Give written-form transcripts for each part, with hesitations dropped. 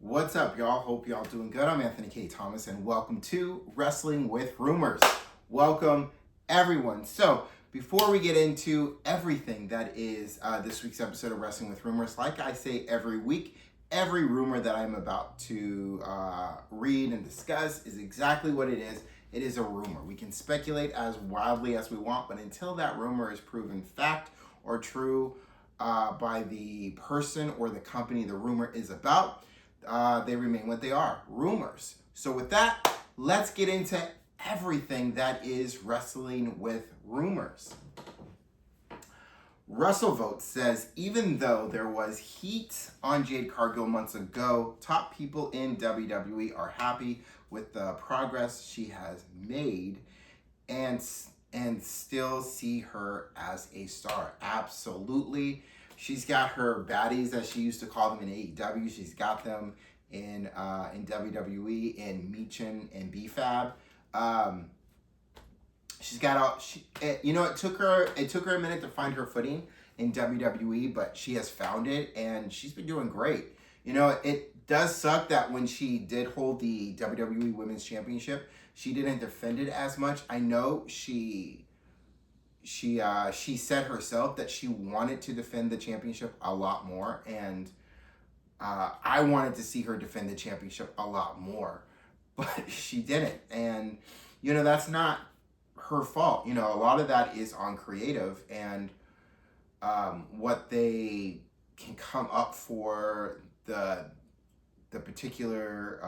What's up, y'all? Hope y'all doing good. I'm Anthony K. Thomas, and welcome to Wrestling with Rumors. Welcome, everyone. So, before we get into everything that is this week's episode of Wrestling with Rumors, like I say every week, every rumor that I'm about to read and discuss is exactly what it is. It is a rumor. We can speculate as wildly as we want, but until that rumor is proven fact or true by the person or the company the rumor is about, they remain what they are, rumors. So with that, let's get into everything that is Wrestling with Rumors. WrestleVote says, even though there was heat on Jade Cargill months ago, top people in WWE are happy with the progress she has made and still see her as a star. Absolutely. She's got her baddies, as she used to call them in AEW. She's got them in WWE, in Michin and BFAB. She's got it took her a minute to find her footing in WWE, but she has found it and she's been doing great. It does suck that when she did hold the WWE Women's Championship, she didn't defend it as much. I know she said herself that she wanted to defend the championship a lot more, and I wanted to see her defend the championship a lot more, but she didn't. And that's not her fault. A lot of that is on creative and what they can come up for the particular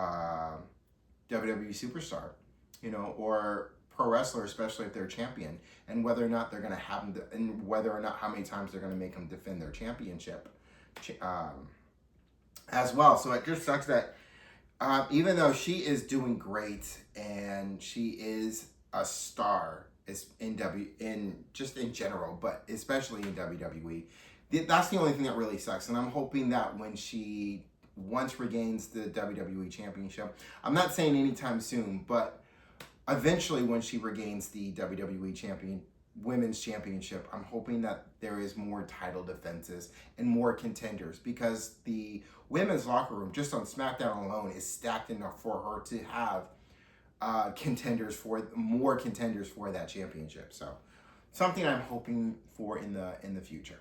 WWE superstar, or pro wrestler, especially if they're champion, and whether or not they're going to have them, and whether or not how many times they're going to make them defend their championship as well. So it just sucks that even though she is doing great and she is a star in general, but especially in WWE, that's the only thing that really sucks. And I'm hoping that when she once regains the WWE Championship, I'm not saying anytime soon, but eventually when she regains the WWE Women's Championship, I'm hoping that there is more title defenses and more contenders, because the women's locker room just on SmackDown alone is stacked enough for her to have more contenders for that championship. So something I'm hoping for in the future.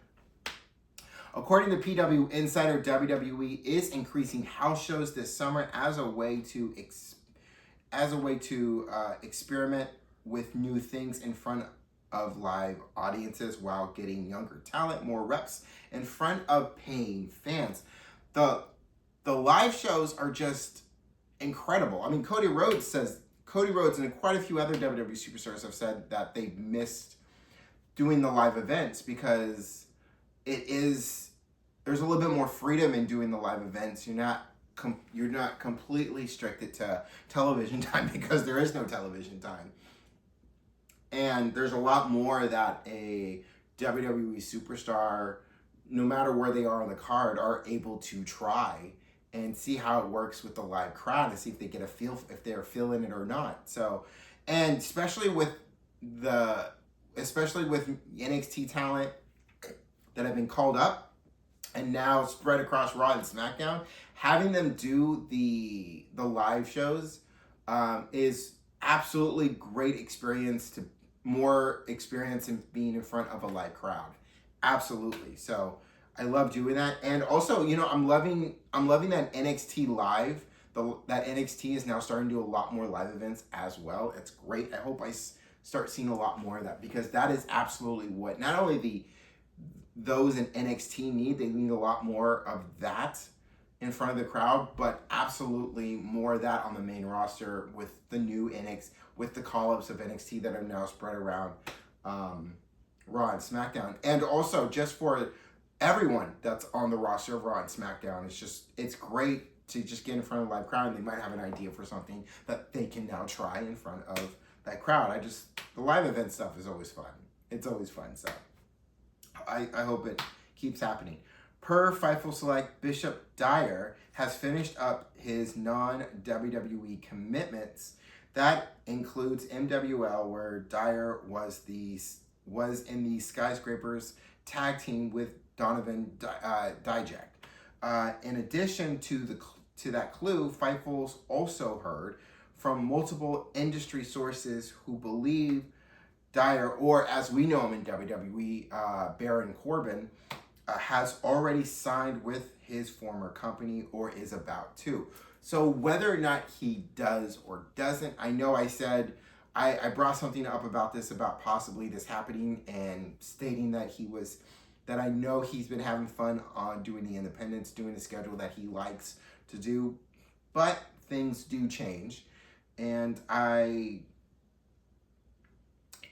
According to PW Insider, WWE is increasing house shows this summer as a way to experiment with new things in front of live audiences while getting younger talent more reps in front of paying fans. The live shows are just incredible. I mean, Cody Rhodes and quite a few other WWE superstars have said that they've missed doing the live events because there's a little bit more freedom in doing the live events. You're not completely restricted to television time because there is no television time. And there's a lot more that a WWE superstar, no matter where they are on the card, are able to try and see how it works with the live crowd and see if they get a feel, if they're feeling it or not. So, and especially with NXT talent that have been called up and now spread across Raw and SmackDown, having them do the live shows is absolutely great experience, more experience in being in front of a live crowd. Absolutely. So I love doing that. And also, I'm loving that NXT live, that NXT is now starting to do a lot more live events as well. It's great. I hope I start seeing a lot more of that, because that is absolutely what not only those in NXT need. They need a lot more of that in front of the crowd, but absolutely more of that on the main roster with the new with the call-ups of NXT that are now spread around Raw and SmackDown. And also just for everyone that's on the roster of Raw and SmackDown, it's great to just get in front of a live crowd, and they might have an idea for something that they can now try in front of that crowd. The live event stuff is always fun. It's always fun, so I hope it keeps happening. Per Fightful Select, Bishop Dyer has finished up his non-WWE commitments. That includes MWL, where Dyer was in the Skyscrapers tag team with Donovan Dijak. In addition to to that clue, Fightful's also heard from multiple industry sources who believe Dyer, or as we know him in WWE, Baron Corbin, has already signed with his former company or is about to. So whether or not he does or doesn't, I know I said, I brought something up about this, about possibly this happening, and stating that I know he's been having fun on doing the independents, doing the schedule that he likes to do, but things do change. And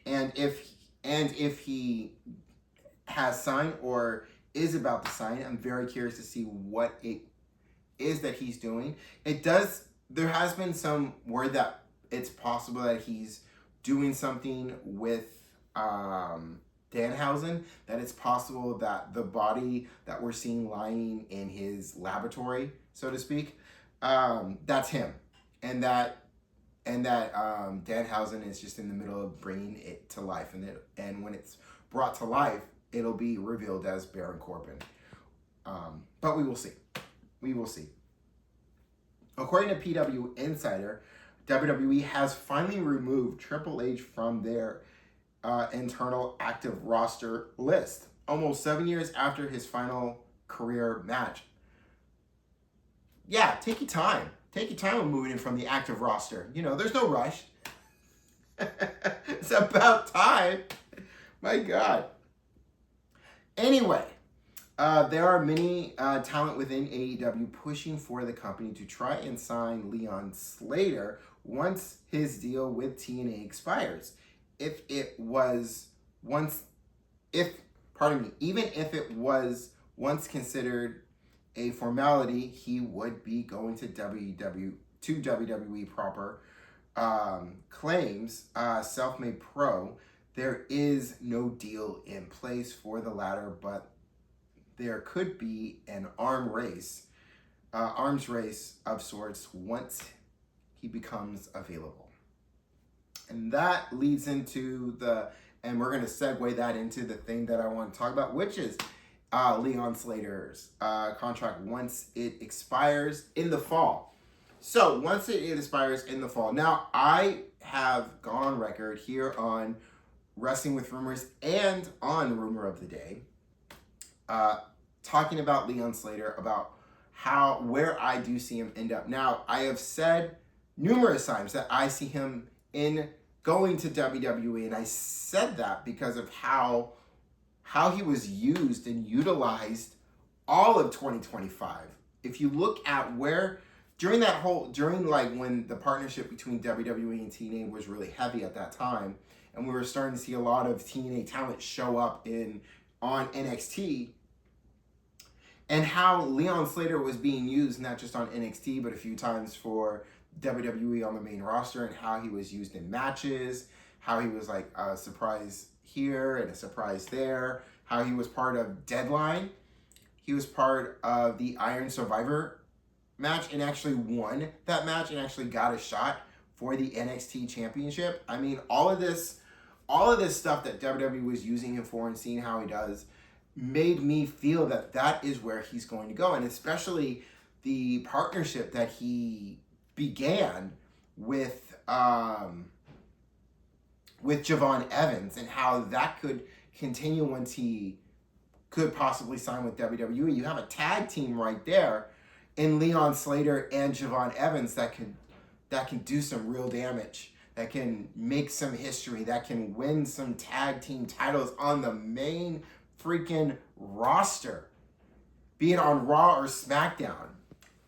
if he has signed or is about to sign, I'm very curious to see what it is that he's doing. There has been some word that it's possible that he's doing something with Danhausen, that it's possible that the body that we're seeing lying in his laboratory, so to speak, that's him. And that Danhausen is just in the middle of bringing it to life, and when it's brought to life, it'll be revealed as Baron Corbin. But we will see. We will see. According to PW Insider, WWE has finally removed Triple H from their internal active roster list, almost 7 years after his final career match. Yeah, take your time. Take your time with moving him from the active roster. There's no rush. It's about time. My God. Anyway, there are many talent within AEW pushing for the company to try and sign Leon Slater once his deal with TNA expires. Even if it was once considered a formality, he would be going to WWE proper. Claims Selfmade Pro, there is no deal in place for the latter, but there could be an arms race of sorts once he becomes available. And that leads into and we're going to segue that into the thing that I want to talk about, which is Leon Slater's contract once it expires in the fall. So once it expires in the fall. Now, I have gone on record here on Wrestling with Rumors and on Rumor of the Day, talking about Leon Slater, about where I do see him end up. Now, I have said numerous times that I see him going to WWE, and I said that because of how he was used and utilized all of 2025. If you look at where during when the partnership between WWE and TNA was really heavy at that time, and we were starting to see a lot of TNA talent show up on NXT, and how Leon Slater was being used not just on NXT but a few times for WWE on the main roster, and how he was used in matches, how he was like a surprise here and a surprise there, how he was part of Deadline. He was part of the Iron Survivor match and actually won that match and actually got a shot for the NXT championship. I mean, all of this stuff that WWE was using him for and seeing how he does made me feel that is where he's going to go. And especially the partnership that he began with Javon Evans, and how that could continue once he could possibly sign with WWE. You have a tag team right there in Leon Slater and Javon Evans that can do some real damage, that can make some history, that can win some tag team titles on the main freaking roster, be it on Raw or SmackDown.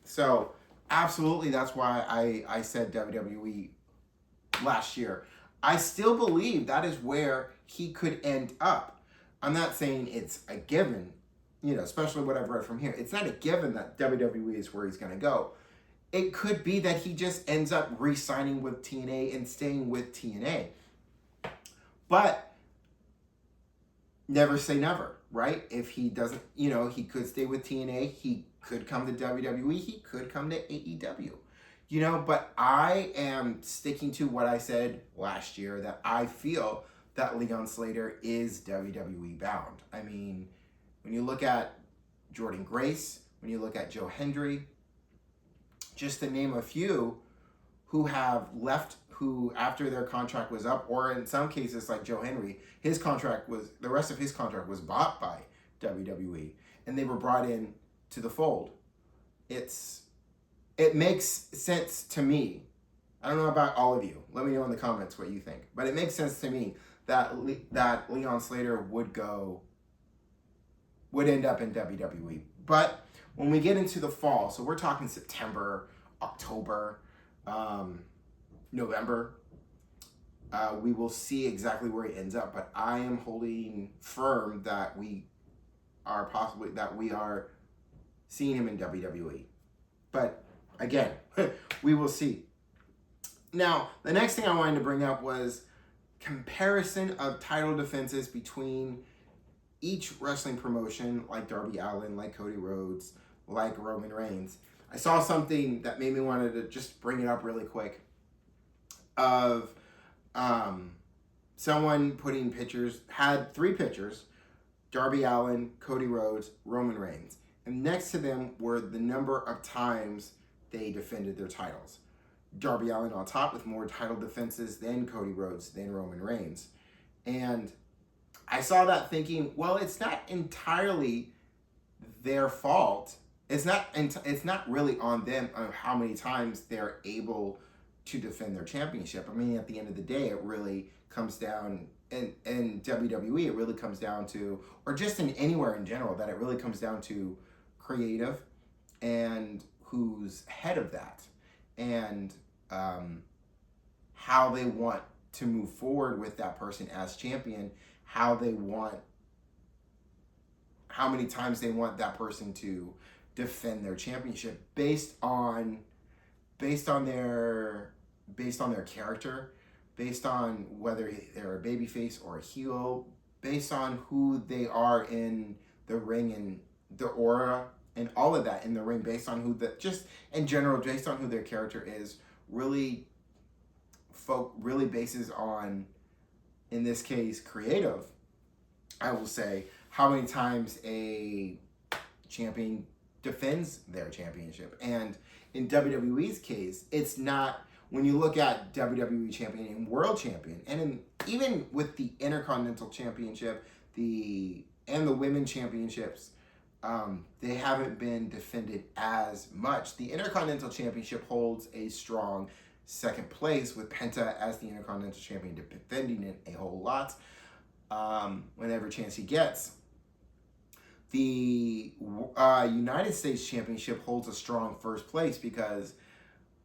So absolutely, that's why I said WWE last year. I still believe that is where he could end up. I'm not saying it's a given, especially what I've read from here. It's not a given that WWE is where he's going to go. It could be that he just ends up re-signing with TNA and staying with TNA. But never say never, right? If he doesn't, he could stay with TNA. He could come to WWE. He could come to AEW. But I am sticking to what I said last year, that I feel that Leon Slater is WWE bound. I mean, when you look at Jordan Grace, when you look at Joe Hendry, just to name a few, who have left, who after their contract was up, or in some cases like Joe Henry, the rest of his contract was bought by WWE, and they were brought in to the fold. It makes sense to me. I don't know about all of you. Let me know in the comments what you think. But it makes sense to me that Leon Slater would end up in WWE. But when we get into the fall, so we're talking September, October, November, we will see exactly where he ends up. But I am holding firm that we are seeing him in WWE. But again, we will see. Now, the next thing I wanted to bring up was comparison of title defenses between each wrestling promotion, like Darby Allin, like Cody Rhodes, like Roman Reigns. I saw something that made me want to just bring it up really quick of someone putting pictures, had 3 pictures, Darby Allin, Cody Rhodes, Roman Reigns. And next to them were the number of times they defended their titles. Darby Allin on top with more title defenses than Cody Rhodes, than Roman Reigns. And I saw that thinking, well, it's not entirely their fault. It's not really on them of how many times they're able to defend their championship. I mean, at the end of the day, it really comes down, in WWE, it really comes down to, or just in anywhere in general, that it really comes down to creative and who's head of that, and how they want to move forward with that person as champion, how many times they want that person to defend their championship based on their character, based on whether they're a babyface or a heel, based on who they are in the ring and the aura and all of that in the ring, based on just in general, based on who their character is, really bases on, in this case, creative. I will say how many times a champion defends their championship. And in WWE's case, it's not, when you look at WWE champion and world champion, and even with the Intercontinental Championship, and the Women's Championships, they haven't been defended as much. The Intercontinental Championship holds a strong second place, with Penta as the Intercontinental Champion defending it a whole lot whenever chance he gets. The United States Championship holds a strong first place because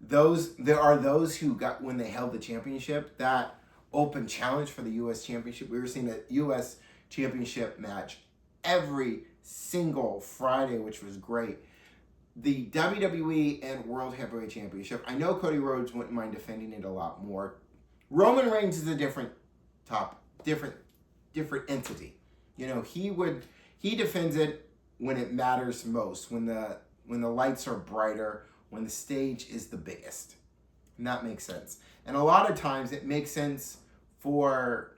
there are those who got, when they held the championship, that open challenge for the U.S. Championship. We were seeing a U.S. Championship match every single Friday, which was great. The WWE and World Heavyweight Championship, I know Cody Rhodes wouldn't mind defending it a lot more. Roman Reigns is a different entity. You know, he defends it when it matters most, when the lights are brighter, when the stage is the biggest. And that makes sense. And a lot of times it makes sense for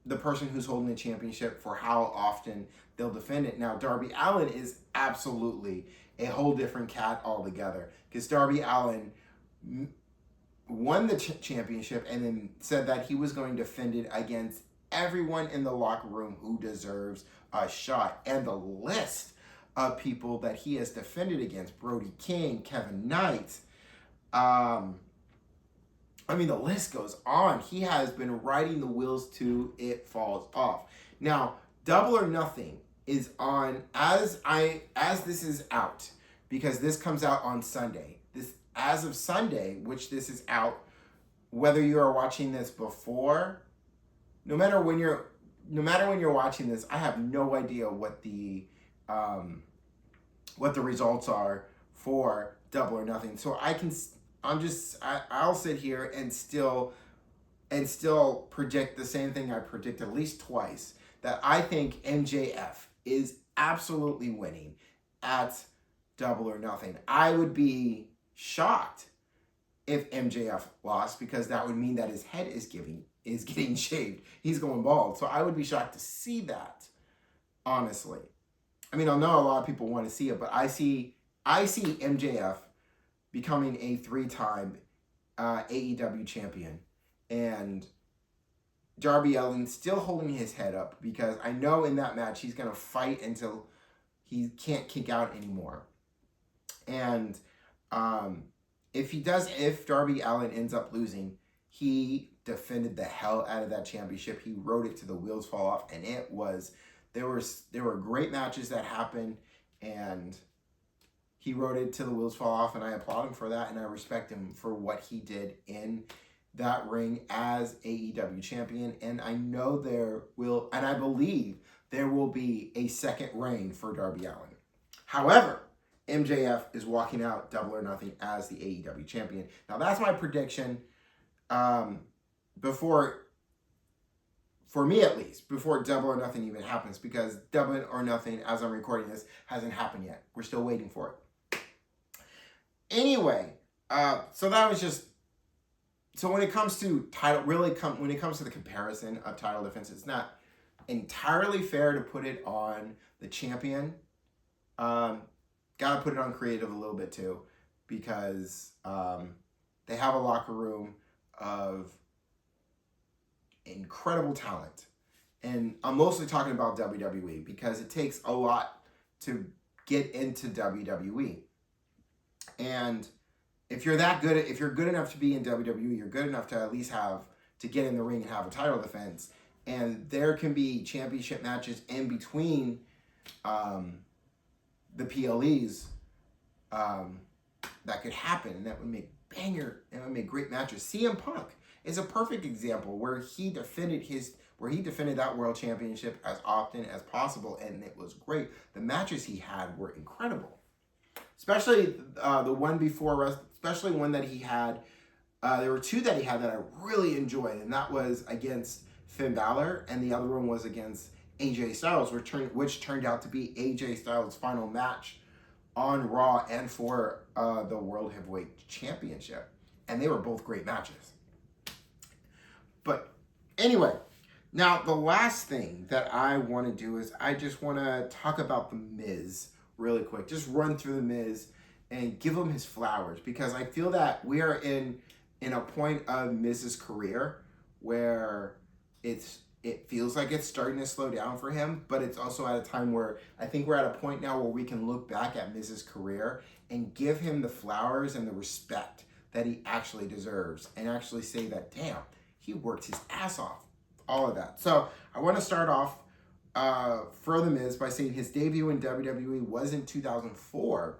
the person who's holding the championship for how often they'll defend it. Now, Darby Allin is absolutely a whole different cat altogether, because Darby Allin won the championship and then said that he was going to defend it against everyone in the locker room who deserves a shot. And the list of people that he has defended against, Brody King, Kevin Knight, I mean, the list goes on. He has been riding the wheels till it falls off. Now, Double or Nothing is on, as this is out, because this comes out on Sunday. As of Sunday, which this is out, whether you are watching this before, no matter when you're watching this, I have no idea what the results are for Double or Nothing. So I'll sit here and still predict the same thing I predict at least twice, that I think MJF is absolutely winning at Double or Nothing. I would be shocked if MJF lost, because that would mean that his head is getting shaved. He's going bald. So I would be shocked to see that, honestly. I mean, I know a lot of people want to see it, but I see MJF becoming a 3-time AEW champion. And Darby Allin still holding his head up, because I know in that match he's going to fight until he can't kick out anymore. And if Darby Allin ends up losing, he defended the hell out of that championship. He rode it to the wheels fall off, and there were great matches that happened, and he rode it to the wheels fall off, and I applaud him for that, and I respect him for what he did in that ring as AEW champion. And I know I believe there will be a second reign for Darby Allin. However, MJF is walking out Double or Nothing as the AEW champion. Now, that's my prediction for me at least, before Double or Nothing even happens, because Double or Nothing, as I'm recording this, hasn't happened yet. We're still waiting for it. Anyway, so that was just... So when it comes to when it comes to the comparison of title defense, it's not entirely fair to put it on the champion. Gotta put it on creative a little bit too, because they have a locker room of incredible talent. And I'm mostly talking about WWE, because it takes a lot to get into WWE. And if you're that good, if you're good enough to be in WWE, you're good enough to at least to get in the ring and have a title defense. And there can be championship matches in between the PLEs that could happen, and that would make great matches. CM Punk is a perfect example where he defended that world championship as often as possible, and it was great. The matches he had were incredible, especially the one before, especially one that he had. There were two that he had that I really enjoyed, and that was against Finn Balor, and the other one was against AJ Styles, which turned out to be AJ Styles' final match on Raw and for the World Heavyweight Championship. And they were both great matches. But anyway, now the last thing that I want to do is I just want to talk about The Miz really quick. Just run through The Miz and give him his flowers, because I feel that we are in a point of Miz's career where it feels like it's starting to slow down for him, but it's also at a time where I think we're at a point now where we can look back at Miz's career and give him the flowers and the respect that he actually deserves, and actually say that, damn, he worked his ass off, all of that. So I want to start off for The Miz by saying his debut in WWE was in 2004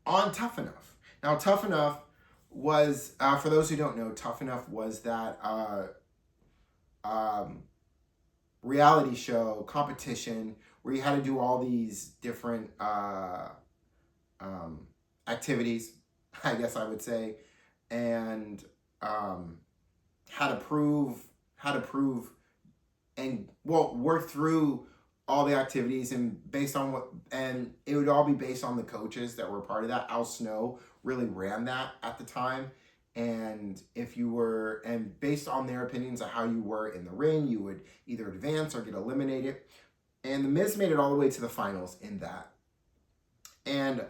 on Tough Enough. Now, Tough Enough was, for those who don't know, Tough Enough was that reality show competition where you had to do all these different activities, I guess I would say, and how to prove and work through all the activities, and it would all be based on the coaches that were part of that. Al Snow really ran that at the time. And based on their opinions of how you were in the ring, you would either advance or get eliminated. And The Miz made it all the way to the finals in that. And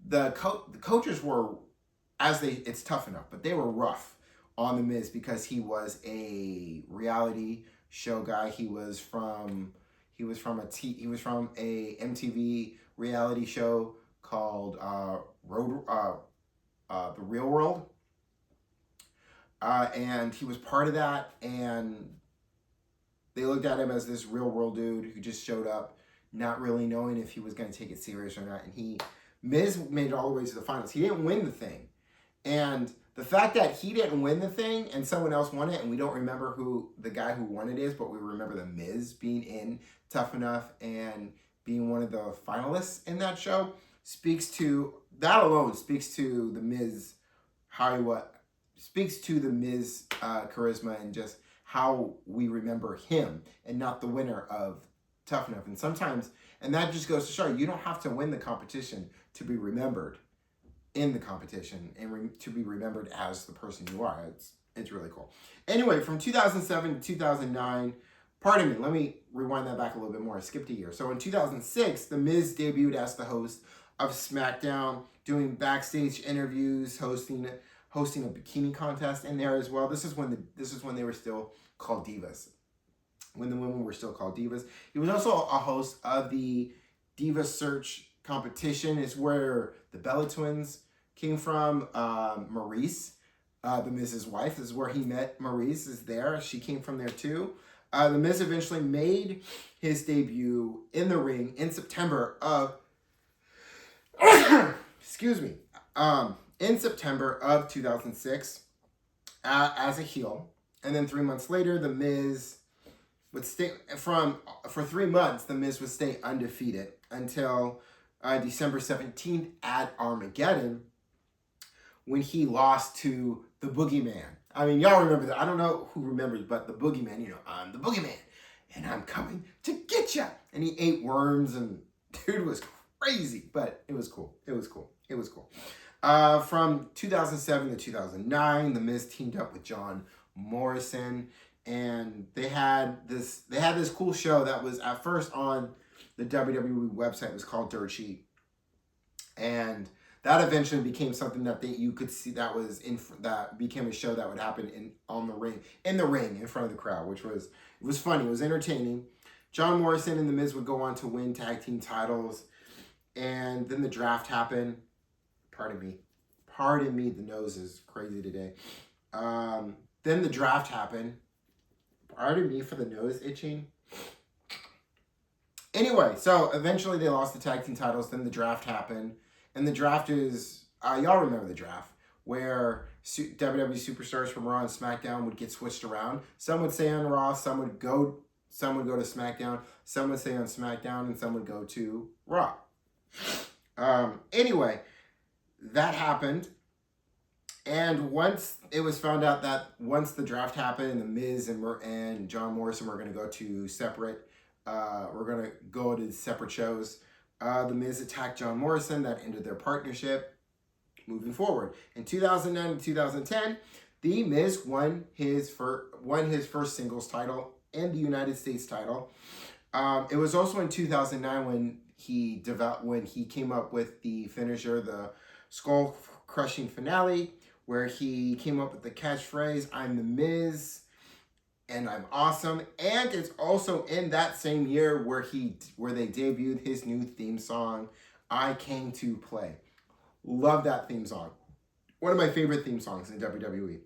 the coaches were, it's Tough Enough, but they were rough on The Miz because he was a reality show guy. He was from a MTV reality show called The Real World. And he was part of that, and they looked at him as this real world dude who just showed up, not really knowing if he was going to take it serious or not. And Miz made it all the way to the finals. He didn't win the thing. And the fact that he didn't win the thing and someone else won it, and we don't remember who the guy who won it is, but we remember The Miz being in Tough Enough and being one of the finalists in that show, that alone speaks to The Miz, speaks to The Miz charisma and just how we remember him and not the winner of Tough Enough. And that just goes to show you don't have to win the competition to be remembered in the competition and to be remembered as the person you are. It's really cool. Anyway, from 2007 to 2009, pardon me, let me rewind that back a little bit more. I skipped a year. So in 2006, The Miz debuted as the host of SmackDown doing backstage interviews, hosting a bikini contest in there as well. This is when they were still called Divas. When the women were still called Divas. He was also a host of the Diva Search competition. Is where the Bella Twins came from. Maurice, the Miz's wife, is where he met Maurice. Is there? She came from there too. The Miz eventually made his debut in the ring in September of excuse me, in September of 2006 as a heel. And then 3 months later, the Miz would stay for 3 months. The Miz would stay undefeated until December 17th at Armageddon, when he lost to the Boogeyman. I mean, y'all remember that. I don't know who remembers, but the Boogeyman. You know, I'm the Boogeyman, and I'm coming to get ya. And he ate worms, and dude was crazy, but it was cool. It was cool. It was cool. From 2007 to 2009, the Miz teamed up with John Morrison, and they had this cool show that was at first on the WWE website. It was called Dirt Sheet, and that eventually became something that you could see that became a show that would happen in the ring in front of the crowd, which was funny. It was entertaining. John Morrison and the Miz would go on to win tag team titles, and then the draft happened. Pardon me, the nose is crazy today. Then the draft happened. Pardon me for the nose itching. Anyway, so eventually they lost the tag team titles. Then the draft happened. And the draft is, y'all remember the draft, where WWE superstars from Raw and SmackDown would get switched around. Some would stay on Raw, some would go to SmackDown, some would stay on SmackDown, and some would go to Raw. Anyway, that happened. And once it was found out that once the draft happened, the Miz and John Morrison were going to go to separate shows. The Miz attacked John Morrison. That ended their partnership. Moving forward, in 2009 and 2010, the Miz won his first singles title and the United States title. It was also in 2009 when he came up with the finisher, the skull crushing finale, where he came up with the catchphrase, "I'm the Miz, and I'm awesome." And it's also in that same year where they debuted his new theme song, "I Came to Play." Love that theme song. One of my favorite theme songs in WWE.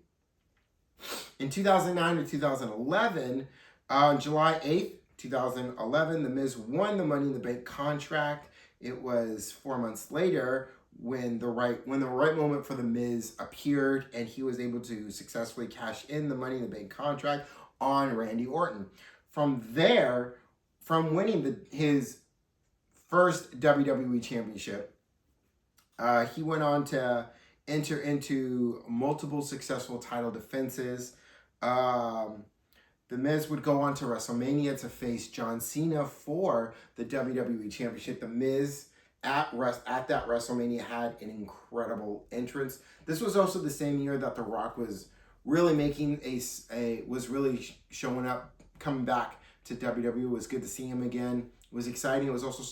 In 2009 to 2011, on July 8th, 2011, The Miz won the Money in the Bank contract. It was 4 months later when the right moment for The Miz appeared, and he was able to successfully cash in the Money in the Bank contract on Randy Orton. From there, from winning his first WWE Championship, he went on to enter into multiple successful title defenses. The Miz would go on to WrestleMania to face John Cena for the WWE Championship. The Miz at that WrestleMania had an incredible entrance. This was also the same year that The Rock was really showing up, coming back to WWE. It was good to see him again. It was exciting. It was also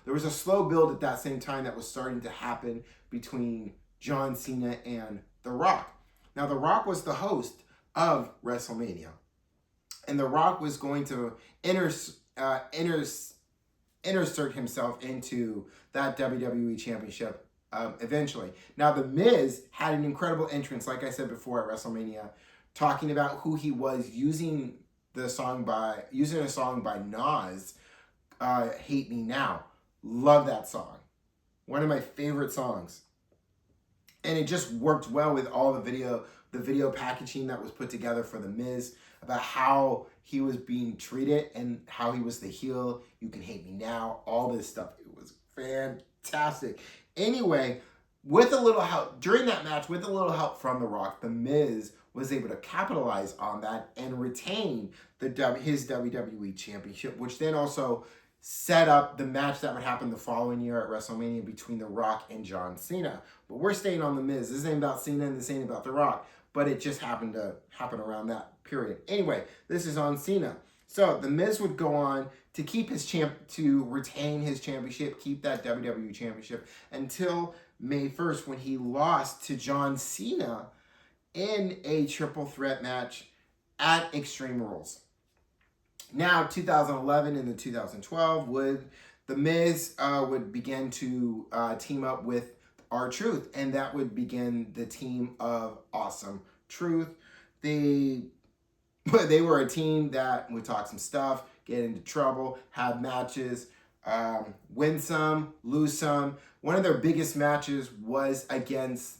there was a slow build at that same time that was starting to happen between John Cena and The Rock. Now, The Rock was the host of WrestleMania, and The Rock was going to insert himself into that WWE Championship eventually. Now, The Miz had an incredible entrance, like I said before, at WrestleMania, talking about who he was, using a song by Nas, "Hate Me Now." Love that song. One of my favorite songs. And it just worked well with all the video packaging that was put together for The Miz about how he was being treated and how he was the heel. "You can hate me now," all this stuff. It was fantastic. Anyway, with a little help during that match, with a little help from The Rock, The Miz was able to capitalize on that and retain his WWE Championship, which then also set up the match that would happen the following year at WrestleMania between The Rock and John Cena. But we're staying on The Miz. This ain't about Cena and this ain't about The Rock. But it just happened to happen around that period. Anyway, this is on Cena. So The Miz would go on to retain his championship, keep that WWE Championship until May 1st when he lost to John Cena in a triple threat match at Extreme Rules. Now, 2011 and the 2012 the Miz would begin to team up with R-Truth, and that would begin the team of Awesome Truth. They were a team that would talk some stuff, get into trouble, have matches, win some, lose some. One of their biggest matches was against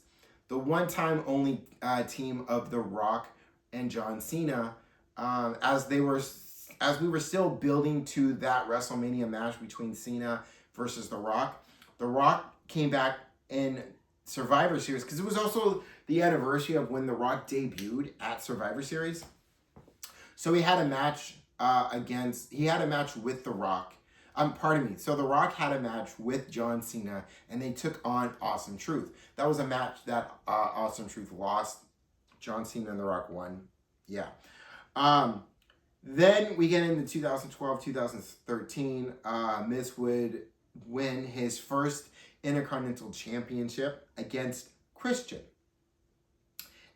the one-time only team of The Rock and John Cena, as we were still building to that WrestleMania match between Cena versus The Rock. The Rock came back in Survivor Series because it was also the anniversary of when The Rock debuted at Survivor Series. So he had a match with The Rock. So The Rock had a match with John Cena, and they took on Awesome Truth. That was a match that Awesome Truth lost. John Cena and The Rock won. Yeah. Then we get into 2012, 2013. Miz would win his first Intercontinental Championship against Christian.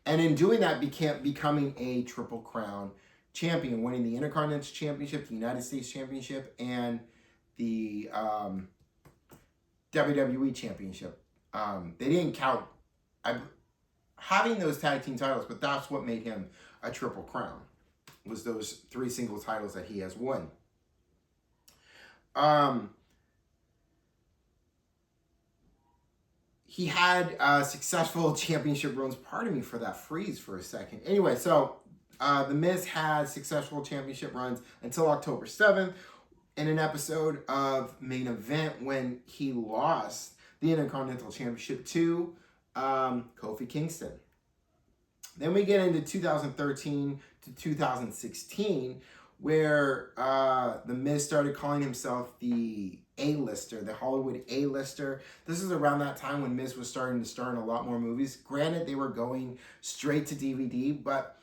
And in doing that, becoming a Triple Crown champion, winning the Intercontinental Championship, the United States Championship, and the WWE Championship. They didn't count having those tag team titles, but that's what made him a Triple Crown, was those 3 single titles that he has won. He had successful championship runs. Pardon me for that freeze for a second. Anyway, so The Miz had successful championship runs until October 7th in an episode of Main Event when he lost the Intercontinental Championship to Kofi Kingston. Then we get into 2013 to 2016, where The Miz started calling himself the A-lister, the Hollywood A-lister. This is around that time when Miz was starting to star in a lot more movies. Granted, they were going straight to DVD, but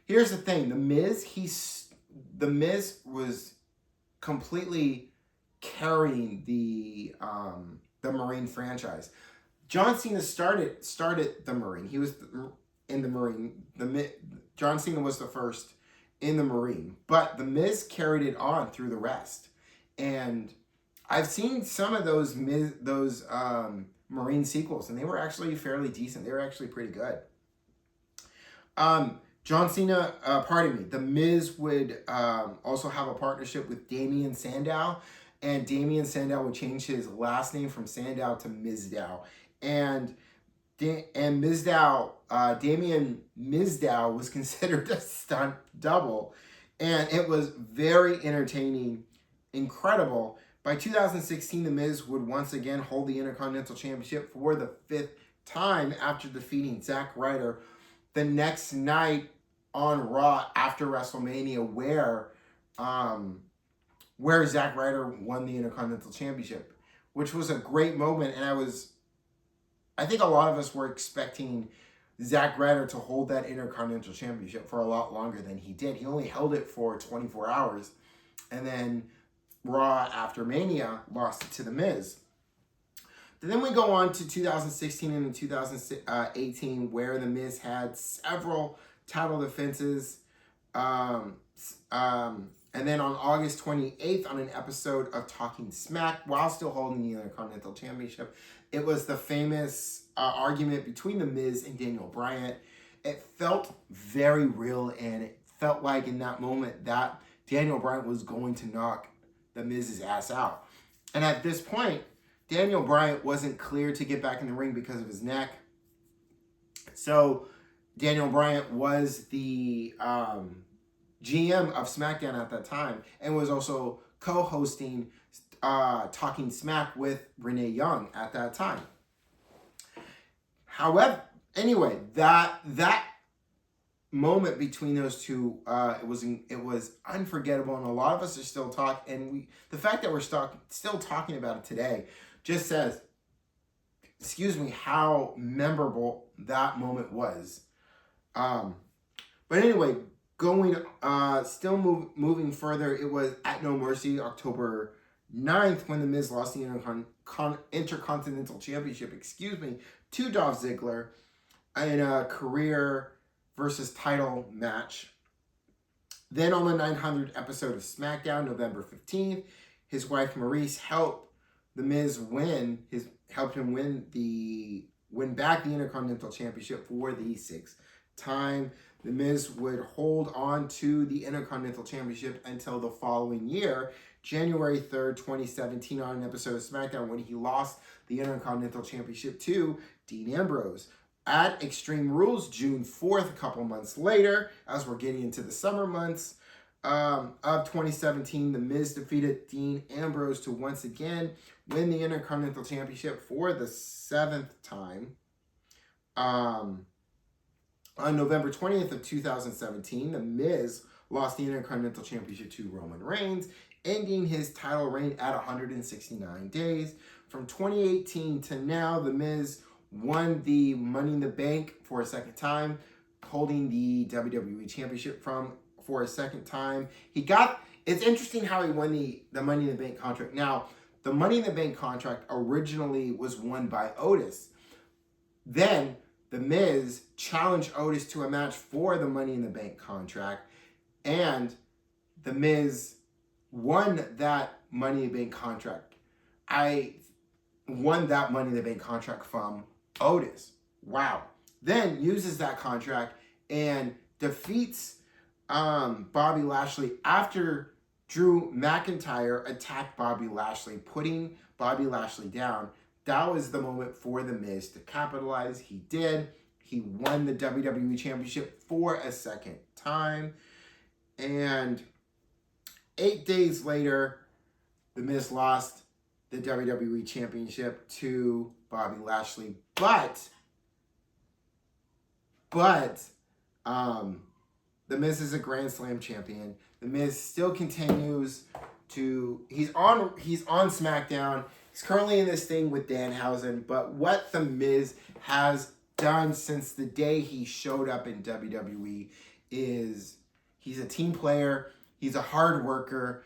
here's the thing: The Miz was completely carrying the Marine franchise. John Cena started the Marine. He was in the Marine. John Cena was the first in the Marine, but The Miz carried it on through the rest. And I've seen some of those Marine sequels, and they were actually fairly decent. They were actually pretty good. John Cena, The Miz would also have a partnership with Damien Sandow, and Damien Sandow would change his last name from Sandow to Mizdow. And Mizdow, Damien Mizdow was considered a stunt double, and it was very entertaining, incredible. By 2016, The Miz would once again hold the Intercontinental Championship for the 5th time after defeating Zack Ryder the next night on Raw after WrestleMania, where Zack Ryder won the Intercontinental Championship, which was a great moment. And I think a lot of us were expecting Zack Ryder to hold that Intercontinental Championship for a lot longer than he did. He only held it for 24 hours, and then Raw after Mania lost it to The Miz. Then we go on to 2016 and 2018, where The Miz had several title defenses. And then on August 28th, on an episode of Talking Smack, while still holding the Intercontinental Championship, it was the famous argument between The Miz and Daniel Bryan. It felt very real, and it felt like in that moment that Daniel Bryan was going to knock The Miz's ass out. And at this point, Daniel Bryan wasn't cleared to get back in the ring because of his neck. So Daniel Bryan was the GM of SmackDown at that time, and was also co-hosting Talking Smack with Renee Young at that time. However, anyway, that moment between those two, it was unforgettable, and a lot of us are still talking. And the fact that we're still talking about it today just says, how memorable that moment was. But anyway, moving further, it was at No Mercy, October 9th, when The Miz lost the Intercontinental Championship, to Dolph Ziggler in a career versus title match. Then on the 900th episode of SmackDown, November 15th, his wife Maryse helped The Miz win back the Intercontinental Championship for the sixth time. The Miz would hold on to the Intercontinental Championship until the following year, January 3rd, 2017, on an episode of SmackDown when he lost the Intercontinental Championship to Dean Ambrose. At Extreme Rules, June 4th, a couple months later, as we're getting into the summer months of 2017, The Miz defeated Dean Ambrose to once again win the Intercontinental Championship for the seventh time. On November 20th of 2017, The Miz lost the Intercontinental Championship to Roman Reigns, ending his title reign at 169 days. From 2018 to now, The Miz won the Money in the Bank for a second time, holding the WWE Championship for a second time. It's interesting how he won the Money in the Bank contract. Now, the Money in the Bank contract originally was won by Otis. Then, The Miz challenged Otis to a match for the Money in the Bank contract, and The Miz won that Money in the Bank contract. I won that Money in the Bank contract from Otis. Wow. Then uses that contract and defeats Bobby Lashley after Drew McIntyre attacked Bobby Lashley, putting Bobby Lashley down. That was the moment for The Miz to capitalize. He did. He won the WWE Championship for a second time. And 8 days later, The Miz lost the WWE Championship to Bobby Lashley. But The Miz is a Grand Slam champion. The Miz still continues to... He's on SmackDown. He's currently in this thing with Danhausen. But what The Miz has done since the day he showed up in WWE is he's a team player. He's a hard worker.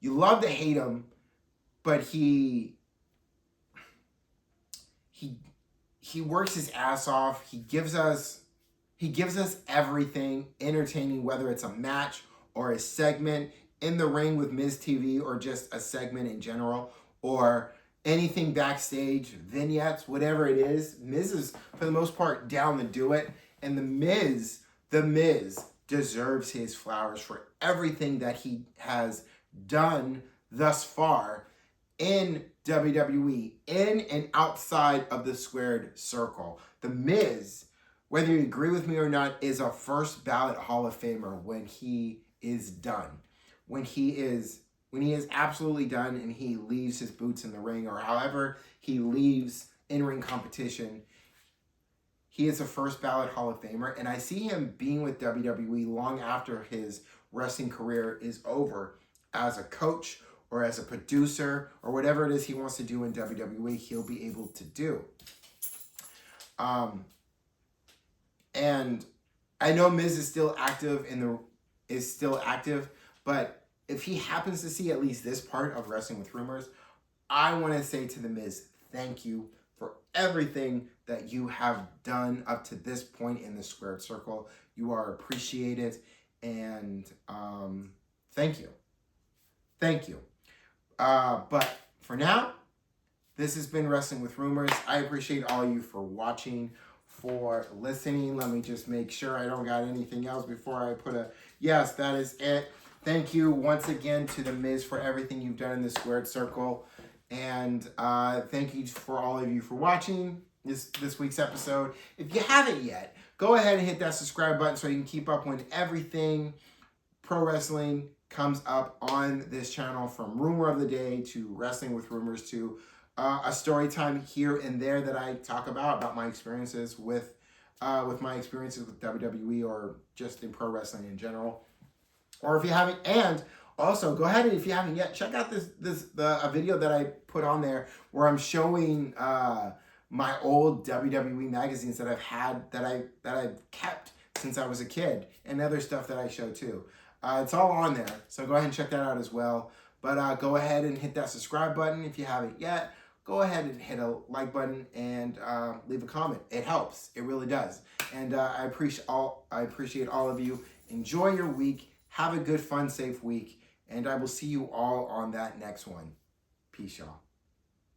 You love to hate him, but he works his ass off. He gives us everything entertaining, whether it's a match or a segment in the ring with Miz TV or just a segment in general or anything backstage, vignettes, whatever it is. Miz is, for the most part, down to do it. And The Miz deserves his flowers for everything that he has done thus far in WWE, in and outside of the squared circle. The Miz, whether you agree with me or not, is a first ballot Hall of Famer when he is done. When he is absolutely done and he leaves his boots in the ring, or however he leaves in-ring competition, he is a first ballot Hall of Famer. And I see him being with WWE long after his wrestling career is over as a coach or as a producer or whatever it is he wants to do in WWE, he'll be able to do. And I know Miz is still active but if he happens to see at least this part of Wrestling with Rumors, I want to say to The Miz, thank you for everything that you have done up to this point in the squared circle. You are appreciated, and thank you. Thank you. But for now, this has been Wrestling with Rumors. I appreciate all of you for watching, for listening. Let me just make sure I don't got anything else before I put a... Yes, that is it. Thank you once again to The Miz for everything you've done in the squared circle. And thank you for all of you for watching this week's episode. If you haven't yet, go ahead and hit that subscribe button so you can keep up when everything pro wrestling comes up on this channel, from Rumor of the Day to Wrestling with Rumors to a story time here and there that I talk about my experiences with WWE or just in pro wrestling in general. Or if you haven't, and also go ahead and if you haven't yet, check out a video that I put on there where I'm showing my old WWE magazines that I've had that I've kept since I was a kid, and other stuff that I show too. It's all on there, so go ahead and check that out as well. But go ahead and hit that subscribe button if you haven't yet. go ahead and hit a like button and leave a comment. It helps. It really does. And I appreciate all of you. Enjoy your week. Have a good, fun, safe week. And I will see you all on that next one. Peace, y'all.